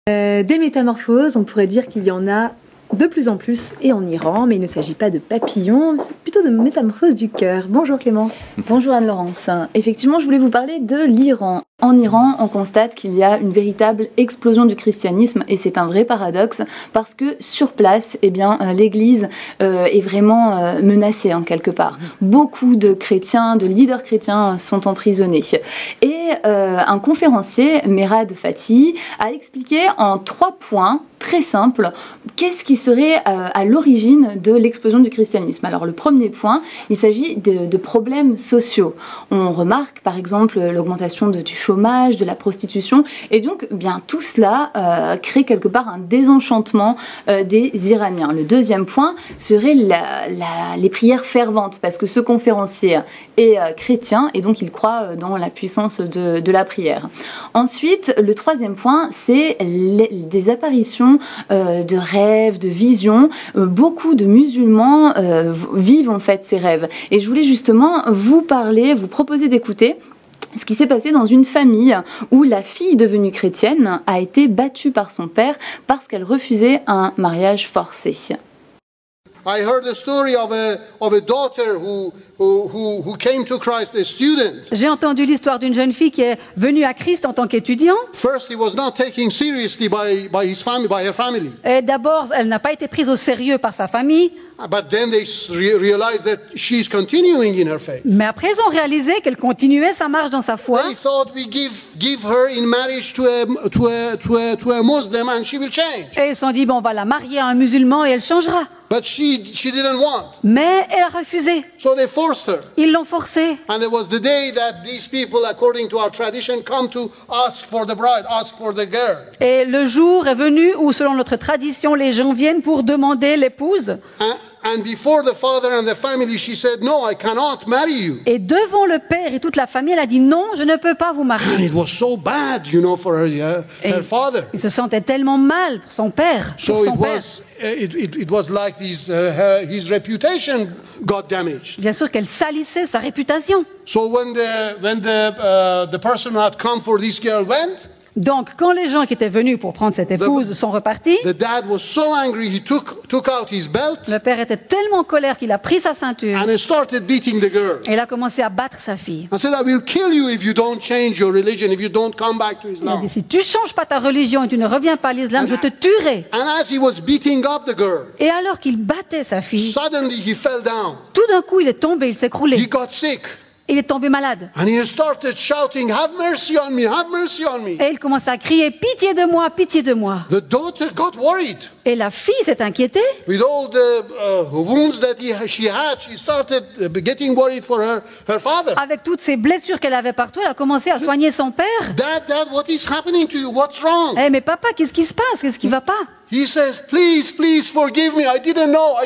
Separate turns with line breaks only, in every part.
Des métamorphoses, on pourrait dire qu'il y en a de plus en plus et en Iran, mais il ne s'agit pas de papillons, c'est plutôt de métamorphoses du cœur. Bonjour Clémence.
Bonjour Anne-Laurence. Effectivement, je voulais vous parler de l'Iran. En Iran, on constate qu'il y a une véritable explosion du christianisme et c'est un vrai paradoxe parce que sur place, l'Église est vraiment menacée en quelque part. Beaucoup de chrétiens, de leaders chrétiens sont emprisonnés. Et un conférencier, Merad Fatih, a expliqué en 3 points très simples qu'est-ce qui serait à l'origine de l'explosion du christianisme. Alors le premier point, il s'agit de problèmes sociaux. On remarque par exemple l'augmentation du chômage, de la prostitution, et donc tout cela crée quelque part un désenchantement des Iraniens. Le deuxième point serait les prières ferventes, parce que ce conférencier est chrétien et donc il croit dans la puissance de la prière. Ensuite, le troisième point, c'est des apparitions de rêves, de visions. Beaucoup de musulmans vivent en fait ces rêves. Et je voulais justement vous proposer d'écouter ce qui s'est passé dans une famille où la fille devenue chrétienne a été battue par son père parce qu'elle refusait un mariage forcé.
I heard the story of a daughter who came to Christ, a student.
J'ai entendu l'histoire d'une jeune fille qui est venue à Christ en tant qu'étudiant.
First, he was not taken seriously by her family.
Et d'abord, elle n'a pas été prise au sérieux par sa famille.
But then they realized that she's continuing in her faith.
Mais après, ils ont réalisé qu'elle continuait sa marche dans sa foi.
They thought we give her in marriage to a Muslim and she will change.
Et ils se sont dit, on va la marier à un musulman et elle changera.
But she didn't want.
Mais elle a refusé.
So they forced her.
Ils l'ont forcée.
And it was the day that these people, according to our tradition, come to ask for the bride, ask for the girl.
Et le jour est venu où, selon notre tradition, les gens viennent pour demander l'épouse.
And before the father and the family, she said, "No, I cannot marry you."
Et devant le père et toute la famille, elle a dit non, je ne peux pas vous marier.
And it was so bad, for her father.
Il se sentait tellement mal pour son père.
So it was like his reputation got damaged.
Bien sûr qu'elle salissait sa réputation.
So when the person who had come for this girl went.
Donc, quand les gens qui étaient venus pour prendre cette épouse sont repartis,
the dad was so angry, he took out his belt.
Le père était tellement en colère qu'il a pris sa ceinture.
And he started beating the girl.
Et il a commencé à battre sa fille.
I said, I will kill you if you don't change your religion, if you don't come back to Islam.
Il a dit, si tu changes pas ta religion et tu ne reviens pas à l'islam, je te tuerai.
And as he was beating up the girl,
et alors qu'il battait sa fille,
suddenly he fell down.
Tout d'un coup, il est tombé, il s'est écroulé.
He got sick.
Il est tombé malade.
And he started shouting, "Have mercy on me, have mercy on me."
Et il commence à crier, pitié de moi, pitié de moi.
The daughter got worried.
Et la fille s'est inquiétée.
With all the wounds that she had, she started getting worried for her father.
Avec toutes ces blessures qu'elle avait partout, elle a commencé à soigner son père.
Dad, what is happening to you? What's wrong?
Mais papa, qu'est-ce qui se passe? Qu'est-ce qui va pas?
He says, please forgive me. I didn't know.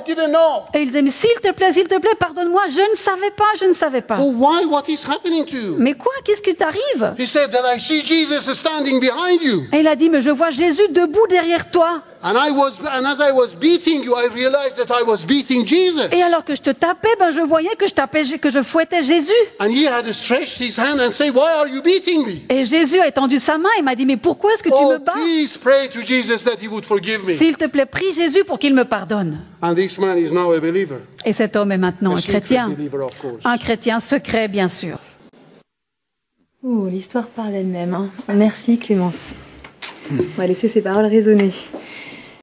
Et il disait, mais s'il te plaît, pardonne-moi. Je ne savais pas.
Oh, why? What is happening to you?
Mais quoi? Qu'est-ce qui t'arrive?
He said that I see Jesus standing behind you.
Et il a dit, mais je vois Jésus debout derrière toi.
And as I was beating you, I realized that I was beating Jesus.
Et alors que je te tapais, je voyais que je fouettais Jésus.
And he had stretched his hand and said, "Why are you beating me?"
Et Jésus a étendu sa main et m'a dit, mais pourquoi est-ce que tu me bats?
Please pray to Jesus that he would forgive me.
S'il te plaît, prie Jésus pour qu'il me pardonne.
And this man is now a believer.
Et cet homme est maintenant un chrétien.
Believer,
un chrétien secret, bien sûr.
L'histoire parle elle-même. Merci Clémence. On va laisser ces paroles résonner.